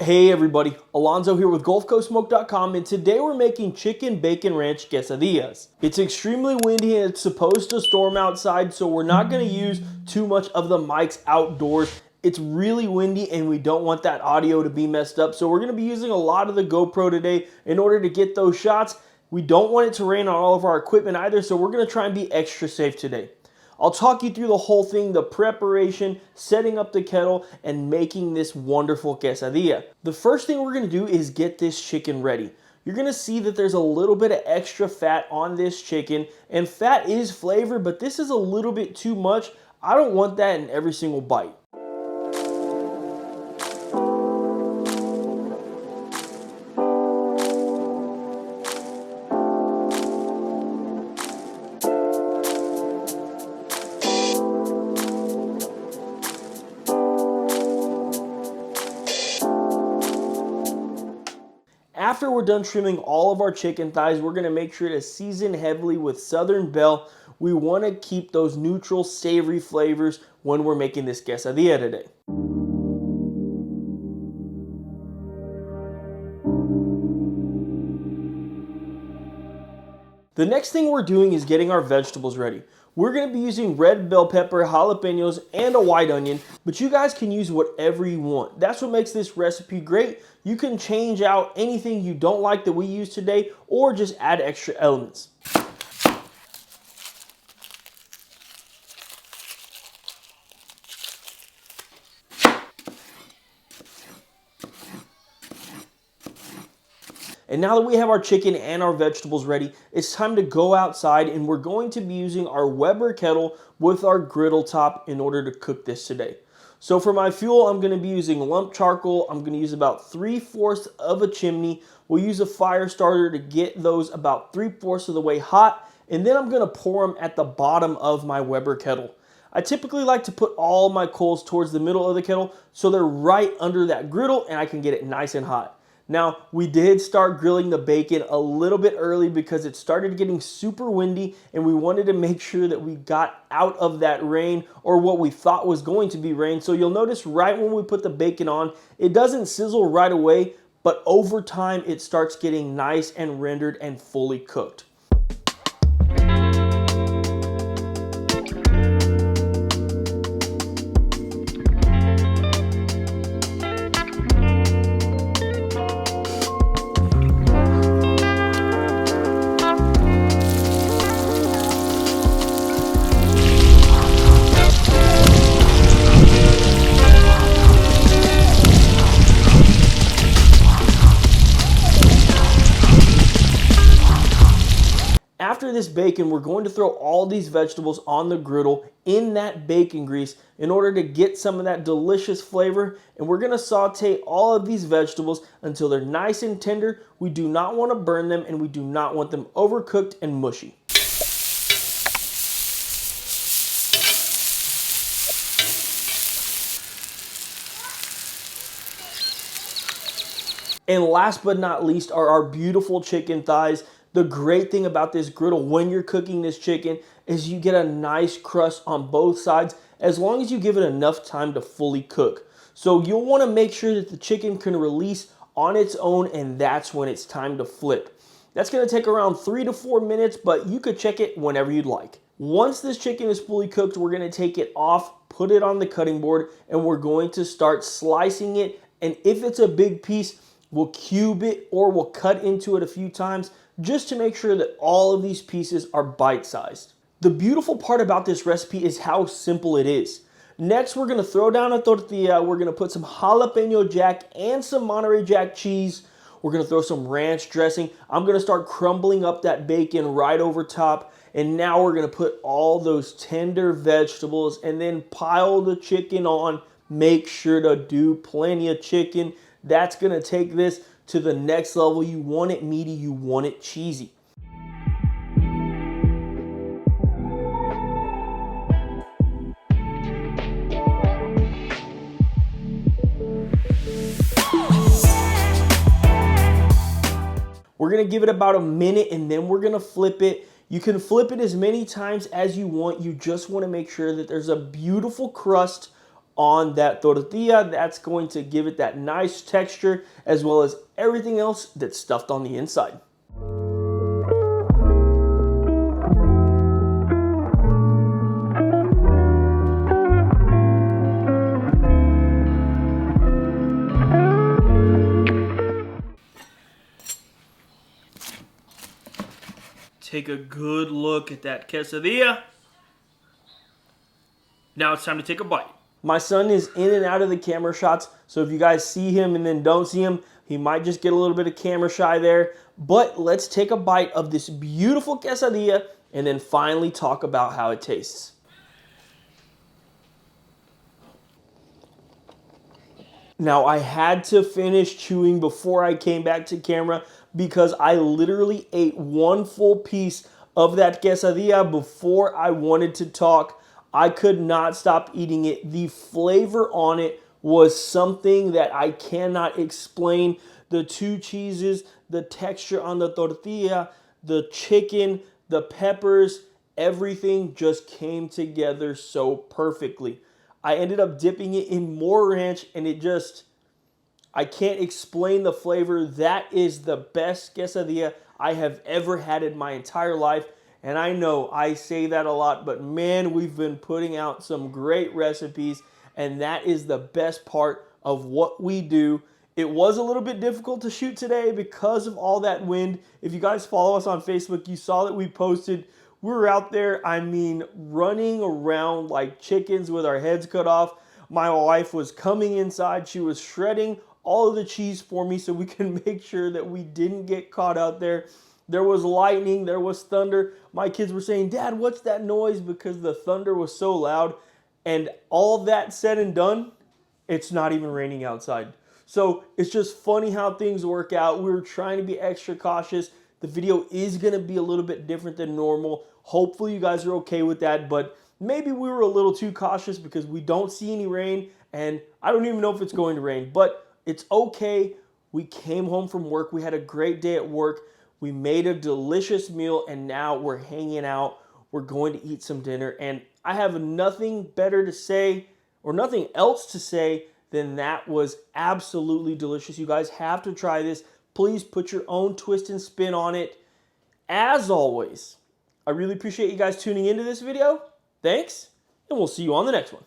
Hey everybody, Alonzo here with GulfCoastSmoke.com, and today we're making Chicken Bacon Ranch Quesadillas. It's extremely windy and it's supposed to storm outside, so we're not going to use too much of the mics outdoors. It's really windy and we don't want that audio to be messed up, so we're going to be using a lot of the GoPro today in order to get those shots. We don't want it to rain on all of our equipment either, so we're going to try and be extra safe today. I'll talk you through the whole thing, the preparation, setting up the kettle, and making this wonderful quesadilla. The first thing we're going to do is get this chicken ready. You're going to see that there's a little bit of extra fat on this chicken, and fat is flavor, but this is a little bit too much. I don't want that in every single bite. After we're done trimming all of our chicken thighs, we're going to make sure to season heavily with Southern Belle. We want to keep those neutral, savory flavors when we're making this quesadilla today. The next thing we're doing is getting our vegetables ready. We're going to be using red bell pepper, jalapenos, and a white onion, but you guys can use whatever you want. That's what makes this recipe great. You can change out anything you don't like that we use today, or just add extra elements. And now that we have our chicken and our vegetables ready, it's time to go outside, and we're going to be using our Weber kettle with our griddle top in order to cook this today. So for my fuel, I'm going to be using lump charcoal. I'm going to use about 3/4 of a chimney. We'll use a fire starter to get those about 3/4 of the way hot, and then I'm going to pour them at the bottom of my Weber kettle. I typically like to put all my coals towards the middle of the kettle so they're right under that griddle and I can get it nice and hot. Now, we did start grilling the bacon a little bit early because it started getting super windy and we wanted to make sure that we got out of that rain, or what we thought was going to be rain. So you'll notice right when we put the bacon on, it doesn't sizzle right away, but over time it starts getting nice and rendered and fully cooked. After this bacon, we're going to throw all these vegetables on the griddle in that bacon grease in order to get some of that delicious flavor. And we're going to saute all of these vegetables until they're nice and tender. We do not want to burn them, and we do not want them overcooked and mushy. And last but not least are our beautiful chicken thighs. The great thing about this griddle when you're cooking this chicken is you get a nice crust on both sides as long as you give it enough time to fully cook. So you'll want to make sure that the chicken can release on its own, and that's when it's time to flip. That's going to take around 3 to 4 minutes, but you could check it whenever you'd like. Once this chicken is fully cooked, we're going to take it off, put it on the cutting board, and we're going to start slicing it. And if it's a big piece, we'll cube it or we'll cut into it a few times just to make sure that all of these pieces are bite-sized. The beautiful part about this recipe is how simple it is. Next, we're going to throw down a tortilla. We're going to put some jalapeno jack and some Monterey Jack cheese. We're going to throw some ranch dressing. I'm going to start crumbling up that bacon right over top. And now we're going to put all those tender vegetables and then pile the chicken on. Make sure to do plenty of chicken. That's going to take this to the next level. You want it meaty, you want it cheesy. We're going to give it about a minute and then we're going to flip it. You can flip it as many times as you want. You just want to make sure that there's a beautiful crust on that tortilla. That's going to give it that nice texture as well as everything else that's stuffed on the inside. Take a good look at that quesadilla. Now it's time to take a bite. My son is in and out of the camera shots, so if you guys see him and then don't see him, he might just get a little bit of camera shy there. But let's take a bite of this beautiful quesadilla and then finally talk about how it tastes. Now, I had to finish chewing before I came back to camera because I literally ate one full piece of that quesadilla before I wanted to talk. I could not stop eating it. The flavor on it was something that I cannot explain. The two cheeses, the texture on the tortilla, the chicken, the peppers, everything just came together so perfectly. I ended up dipping it in more ranch and it just, I can't explain the flavor. That is the best quesadilla I have ever had in my entire life. And I know I say that a lot, but man, we've been putting out some great recipes and that is the best part of what we do. It was a little bit difficult to shoot today because of all that wind. If you guys follow us on Facebook, you saw that we posted. We were out there, I mean, running around like chickens with our heads cut off. My wife was coming inside. She was shredding all of the cheese for me so we can make sure that we didn't get caught out there. There was lightning, there was thunder. My kids were saying, "Dad, what's that noise?" because the thunder was so loud. And all that said and done, it's not even raining outside. So it's just funny how things work out. We were trying to be extra cautious. The video is going to be a little bit different than normal. Hopefully you guys are okay with that, but maybe we were a little too cautious because we don't see any rain, and I don't even know if it's going to rain, but it's okay. We came home from work. We had a great day at work. We made a delicious meal, and now we're hanging out. We're going to eat some dinner, and I have nothing better to say or nothing else to say than that was absolutely delicious. You guys have to try this. Please put your own twist and spin on it. As always, I really appreciate you guys tuning into this video. Thanks, and we'll see you on the next one.